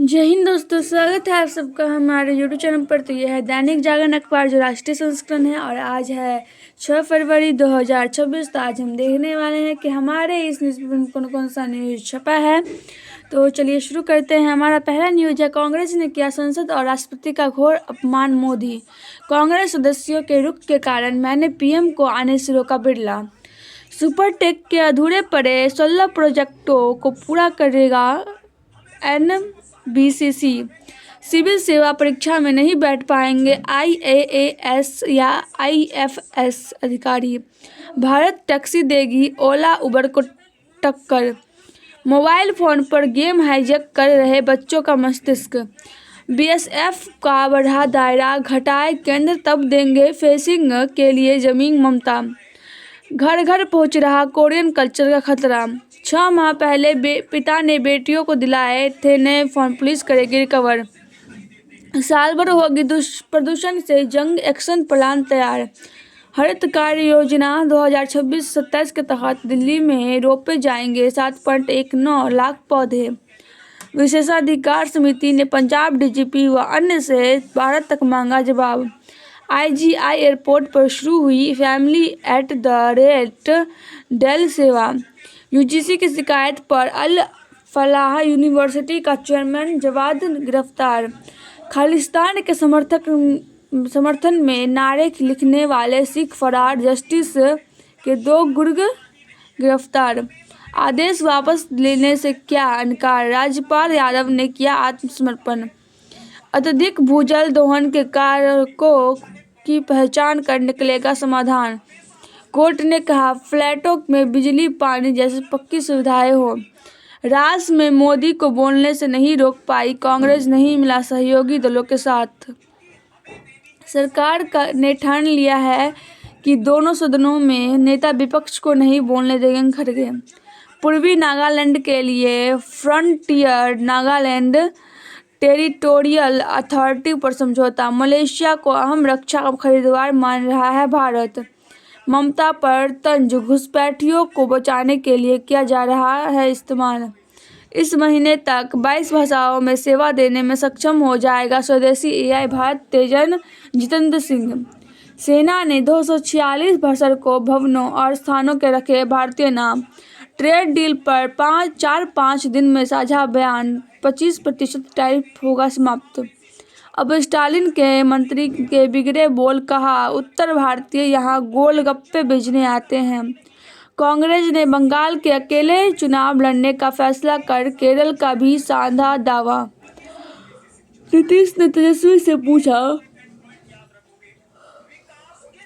जय हिंद दोस्तों, स्वागत है आप सबका हमारे यूट्यूब चैनल पर। तो यह है दैनिक जागरण अखबार जो राष्ट्रीय संस्करण है और आज है 6 फरवरी 2026। तो आज हम देखने वाले हैं कि हमारे इस न्यूज़पेपर में कौन कौन सा न्यूज़ छपा है। तो चलिए शुरू करते हैं। हमारा पहला न्यूज़ है, कांग्रेस ने किया संसद और राष्ट्रपति का घोर अपमान, मोदी। कांग्रेस सदस्यों के रुख के कारण मैंने पीएम को आने से रोका, बिरला। सुपरटेक के अधूरे पड़े 16 प्रोजेक्टों को पूरा करेगा NBCC। सिविल सेवा परीक्षा में नहीं बैठ पाएंगे IAAS या IFS अधिकारी। भारत टैक्सी देगी ओला उबर को टक्कर। मोबाइल फोन पर गेम हाईजैक कर रहे बच्चों का मस्तिष्क। BSF का बढ़ा दायरा, घटाए केंद्र तब देंगे फेंसिंग के लिए जमीन, ममता। घर घर पहुंच रहा कोरियन कल्चर का खतरा। 6 माह पहले पिता ने बेटियों को दिलाए थे नए फोन, पुलिस करेगी रिकवर। साल भर होगी प्रदूषण से जंग, एक्शन प्लान तैयार। हरित कार्य योजना 2026-27 के तहत दिल्ली में रोपे जाएंगे 7.19 लाख पौधे। विशेषाधिकार समिति ने पंजाब DGP व अन्य से भारत तक मांगा जवाब। IGI एयरपोर्ट पर शुरू हुई फैमिली एट द रेट डेल सेवा। UGC की शिकायत पर अल फलाह यूनिवर्सिटी का चेयरमैन जवाद गिरफ्तार। खालिस्तान के समर्थन में नारे लिखने वाले सिख फरार, जस्टिस के 2 गुर्ग गिरफ्तार। आदेश वापस लेने से किया इनकार, राज्यपाल यादव ने किया आत्मसमर्पण। अत्यधिक भूजल दोहन के कारकों की पहचान कर निकलेगा समाधान। कोर्ट ने कहा फ्लैटों में बिजली पानी जैसी पक्की सुविधाएं हो। रास में मोदी को बोलने से नहीं रोक पाई कांग्रेस, नहीं मिला सहयोगी दलों के साथ। सरकार ने ठान लिया है कि दोनों सदनों में नेता विपक्ष को नहीं बोलने देंगे, खड़गे। पूर्वी नागालैंड के लिए फ्रंटियर नागालैंड टेरिटोरियल अथॉरिटी पर समझौता। मलेशिया को अहम रक्षा खरीदार मान रहा है भारत। ममता पर तंज, घुसपैठियों को बचाने के लिए किया जा रहा है इस्तेमाल। इस महीने तक 22 भाषाओं में सेवा देने में सक्षम हो जाएगा स्वदेशी AI भारत तेजन, जितेंद्र सिंह। सेना ने 246 भर्सकों, भवनों और स्थानों के रखे भारतीय नाम। ट्रेड डील पर 4-5 दिन में साझा बयान, 25% टैरिफ होगा समाप्त। अब स्टालिन के मंत्री के बिगड़े बोल, कहा उत्तर भारतीय यहाँ गोलगप्पे बेचने आते हैं। कांग्रेस ने बंगाल के अकेले चुनाव लड़ने का फैसला कर केरल का भी साधा दावा। नीतीश ने तेजस्वी से पूछा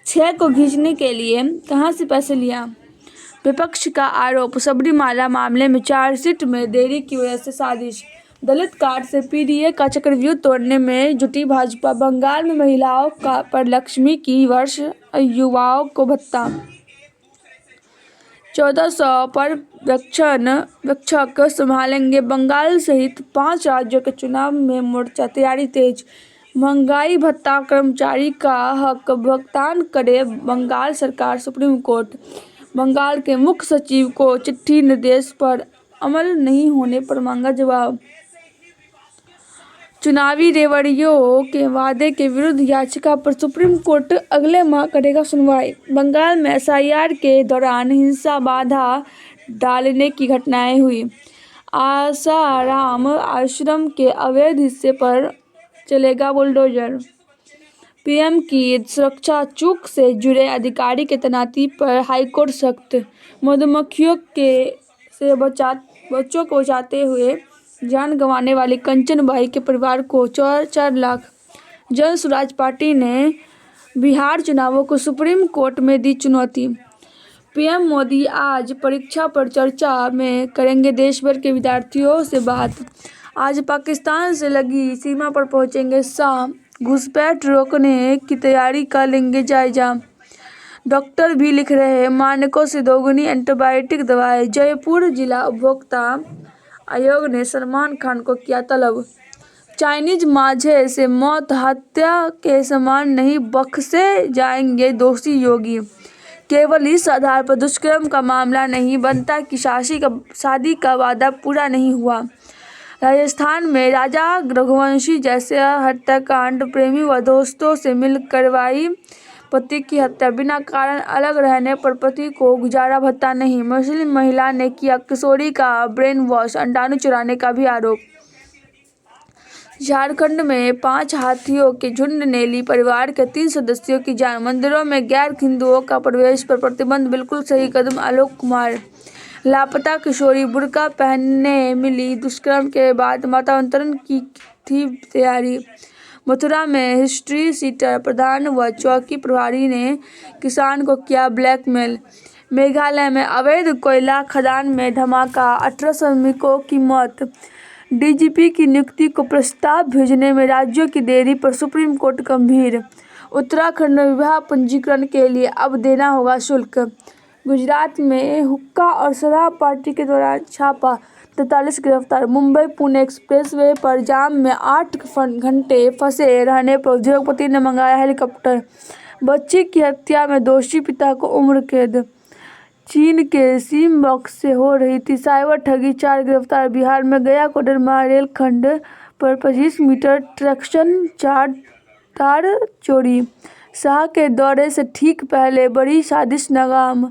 6 को खींचने के लिए कहां से पैसे लिया। विपक्ष का आरोप, सबरीमाला मामले में चार्जशीट में देरी की वजह से साजिश। दलित कार्ड से PDA का चक्रव्यूह तोड़ने में जुटी भाजपा। बंगाल में महिलाओं पर लक्ष्मी की वर्ष, युवाओं को भत्ता। 1400 पर्यवेक्षक संभालेंगे बंगाल सहित 5 राज्यों के चुनाव में मोर्चा, तैयारी तेज। महंगाई भत्ता कर्मचारी का हक भुगतान करे बंगाल सरकार, सुप्रीम कोर्ट। बंगाल के मुख्य सचिव को चिट्ठी, निर्देश पर अमल नहीं होने पर मांगा जवाब। चुनावी रेवड़ियों के वादे के विरुद्ध याचिका पर सुप्रीम कोर्ट अगले माह करेगा सुनवाई। बंगाल में SIR के दौरान हिंसा, बाधा डालने की घटनाएं हुई। आसाराम आश्रम के अवैध हिस्से पर चलेगा बुलडोजर। PM की सुरक्षा चूक से जुड़े अधिकारी के तैनाती पर हाईकोर्ट सख्त। मधुमक्खियों से बच्चों को बचाते हुए जान गंवाने वाली कंचन बाई के परिवार को 4 लाख। जन स्वराज पार्टी ने बिहार चुनावों को सुप्रीम कोर्ट में दी चुनौती। PM मोदी आज परीक्षा पर चर्चा में करेंगे देश भर के विद्यार्थियों से बात। आज पाकिस्तान से लगी सीमा पर पहुंचेंगे शाह। घुसपैठ रोकने की तैयारी का लेंगे जायजा। डॉक्टर भी लिख रहे हैं मानकों से दोगुनी एंटीबायोटिक दवाएं। जयपुर जिला उपभोक्ता आयोग ने सलमान खान को किया तलब। चाइनीज माझे से मौत हत्या के समान नहीं बख्शे जाएंगे दोषी, योगी। केवल इस आधार पर दुष्कर्म का मामला नहीं बनता कि शादी का वादा पूरा नहीं हुआ। राजस्थान में राजा रघुवंशी जैसे हत्याकांड, प्रेमी व दोस्तों से मिल करवाई पति की हत्या, बिना कारण अलग रहने पर पति को गुजारा भत्ता नहीं, मुस्लिम महिला ने किया किशोरी का ब्रेन वॉश, अंडाणु चुराने का भी आरोप। झारखंड में 5 हाथियों के झुंड ने ली परिवार के 3 सदस्यों की जान, मंदिरों में गैर हिंदुओं का प्रवेश पर प्रतिबंध, बिल्कुल सही कदम आलोक कुमार। लापता किशोरी बुर्का पहनने मिली, दुष्कर्म के बाद मतांतरण की थी तैयारी। मथुरा में हिस्ट्री सीटर प्रधान व चौकी प्रभारी ने किसान को किया ब्लैकमेल। मेघालय में अवैध कोयला खदान में धमाका, 18 श्रमिकों की मौत। डीजीपी की नियुक्ति को प्रस्ताव भेजने में राज्यों की देरी पर सुप्रीम कोर्ट गंभीर। उत्तराखंड में विवाह पंजीकरण के लिए अब देना होगा शुल्क। गुजरात में हुक्का और शराब पार्टी के दौरान छापा, 43 गिरफ्तार। मुंबई पुणे एक्सप्रेसवे पर जाम में 8 घंटे फंसे रहने पर उद्योगपति ने मंगाया हेलीकॉप्टर। बच्ची की हत्या में दोषी पिता को उम्र कैद। चीन के सीमबॉक्स से हो रही थी साइबर ठगी, 4 गिरफ्तार। बिहार में गया कोडरमा रेलखंड पर 25 मीटर ट्रैक्शन 4 तार चोरी। शाह के दौरे से ठीक पहले बड़ी साजिश नाकाम।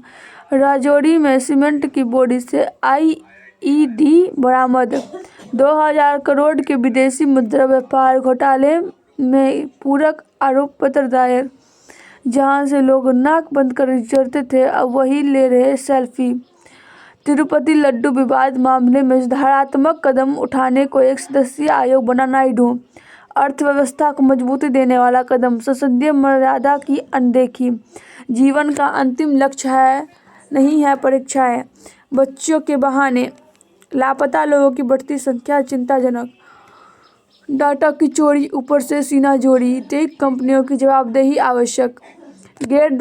राजौरी में सीमेंट की बोरी से आईईडी बरामद। 2000 करोड़ के विदेशी मुद्रा व्यापार घोटाले में पूरक आरोप पत्र दायर। जहां से लोग नाक बंद कर गुजरते थे, अब वही ले रहे सेल्फी। तिरुपति लड्डू विवाद मामले में सुधारात्मक कदम उठाने को एक सदस्यीय आयोग बना नायडू। अर्थव्यवस्था को मजबूती देने वाला कदम, संसदीय मर्यादा की अनदेखी। जीवन का अंतिम लक्ष्य है नहीं है परीक्षाएं। बच्चों के बहाने लापता लोगों की बढ़ती संख्या चिंताजनक। डाटा की चोरी, ऊपर से सीना जोड़ी, टेक कंपनियों की जवाबदेही आवश्यक। गैर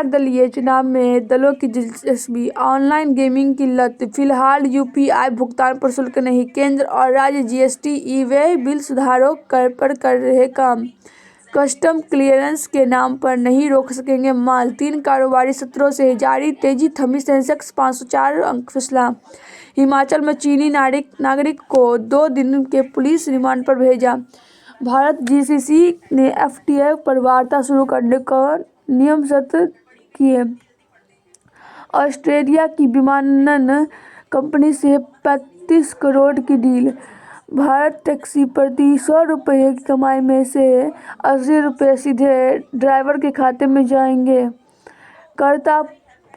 दलीय चुनाव में दलों की दिलचस्पी। ऑनलाइन गेमिंग की लत, फिलहाल यूपीआई भुगतान पर शुल्क नहीं। केंद्र और राज्य जीएसटी ई-वे बिल सुधारों पर कर रहे काम। कस्टम क्लियरेंस के नाम पर नहीं रोक सकेंगे माल, 3 कारोबारी सत्रों से जारी तेजी थमी, सेंसेक्स 504 अंक फिसला। हिमाचल में चीनी नागरिक को 2 दिन के पुलिस रिमांड पर भेजा। भारत जीसीसी ने एफटीएफ पर वार्ता शुरू करने का नियम शर्त किए। ऑस्ट्रेलिया की विमानन कंपनी से 35 करोड़ की डील। भारत टैक्सी प्रति 100 रुपये की कमाई में से 80 रुपये सीधे ड्राइवर के खाते में जाएंगे।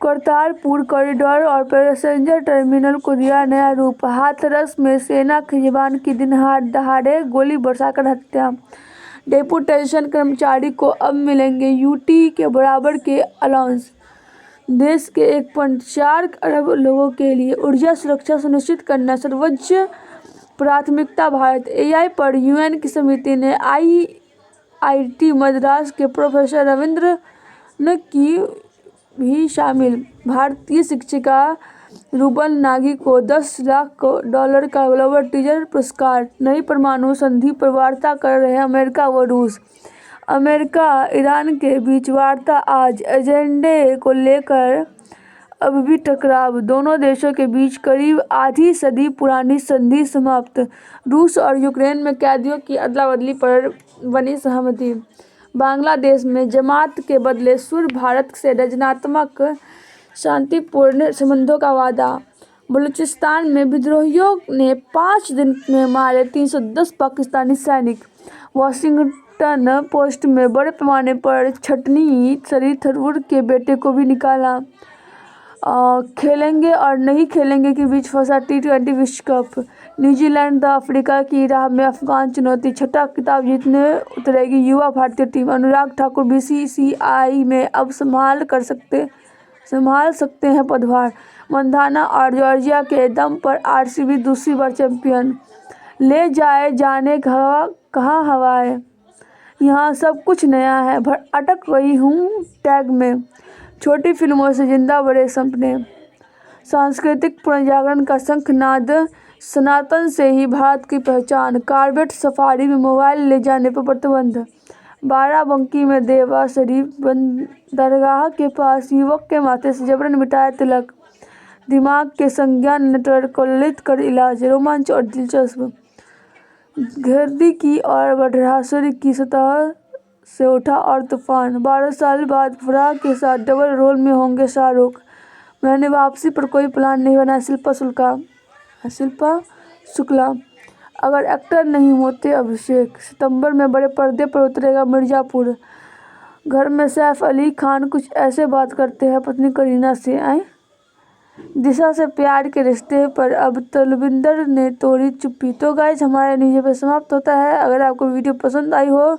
करतारपुर कॉरिडोर और पैसेंजर टर्मिनल को दिया नया रूप। हाथरस में सेना के जवान की दिन दहाड़े गोली बरसाकर हत्या। डेपुटेशन कर्मचारी को अब मिलेंगे यूटी के बराबर के अलाउंस। देश के 1.4 अरब लोगों के लिए ऊर्जा सुरक्षा सुनिश्चित करना सर्वोच्च प्राथमिकता। भारत एआई पर यूएन की समिति ने आईआईटी मद्रास के प्रोफेसर रविंद्रन की भी शामिल। भारतीय शिक्षिका रूबल नागी को $10 लाख का ग्लोबल टीचर पुरस्कार। नई परमाणु संधि पर वार्ता कर रहे अमेरिका व रूस। अमेरिका ईरान के बीच वार्ता आज, एजेंडे को लेकर अब भी टकराव। दोनों देशों के बीच करीब आधी सदी पुरानी संधि समाप्त। रूस और यूक्रेन में कैदियों की अदला बदली पर बनी सहमति। बांग्लादेश में जमात के बदले सुर, भारत से रचनात्मक शांतिपूर्ण संबंधों का वादा। बलूचिस्तान में विद्रोहियों ने 5 दिन में मारे 310 पाकिस्तानी सैनिक। वॉशिंगटन पोस्ट में बड़े पैमाने पर छटनी, शरीर थरूर के बेटे को भी निकाला। खेलेंगे और नहीं खेलेंगे के बीच फंसा T20 विश्व कप। न्यूजीलैंड द अफ्रीका की राह में अफगान चुनौती, 6ठा खिताब जीतने उतरेगी युवा भारतीय टीम। अनुराग ठाकुर बीसीसीआई में अब संभाल सकते हैं पदभार। मंधाना और जॉर्जिया के दम पर आरसीबी दूसरी बार चैंपियन। ले जाने कहाँ हवाएं, यहाँ सब कुछ नया है, अटक गई हूँ टैग में। छोटी फिल्मों से जिंदा बड़े सपने। सांस्कृतिक पुनर्जागरण का शंखनाद, सनातन से ही भारत की पहचान। कारबेट सफारी में मोबाइल ले जाने पर प्रतिबंध। बाराबंकी में देवा शरीफ बंदरगाह के पास युवक के माथे से जबरन मिटाया तिलक। दिमाग के संज्ञान नेटवर्क को ललित कर इलाज, रोमांच और दिलचस्प। गर्दी की और बढ़ रहा सूर्य की सतह से उठा और तूफान। 12 साल बाद फराह के साथ डबल रोल में होंगे शाहरुख। मैंने वापसी पर कोई प्लान नहीं बनाया। शिल्पा शुक्ला। अगर एक्टर नहीं होते अभिषेक। सितंबर में बड़े पर्दे पर उतरेगा मिर्जापुर। घर में सैफ अली खान कुछ ऐसे बात करते हैं पत्नी करीना से। दिशा से प्यार के रिश्ते पर अब तलविंदर ने तोड़ी चुप्पी। तो गाइज हमारा न्यूज़ पे समाप्त होता है। अगर आपको वीडियो पसंद आई हो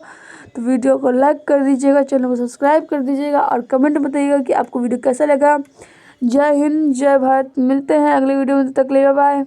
तो वीडियो को लाइक कर दीजिएगा, चैनल को सब्सक्राइब कर दीजिएगा और कमेंट बताइएगा कि आपको वीडियो कैसा लगा। जय हिंद, जय भारत। मिलते हैं अगले वीडियो में, तब तक के लिए बाय।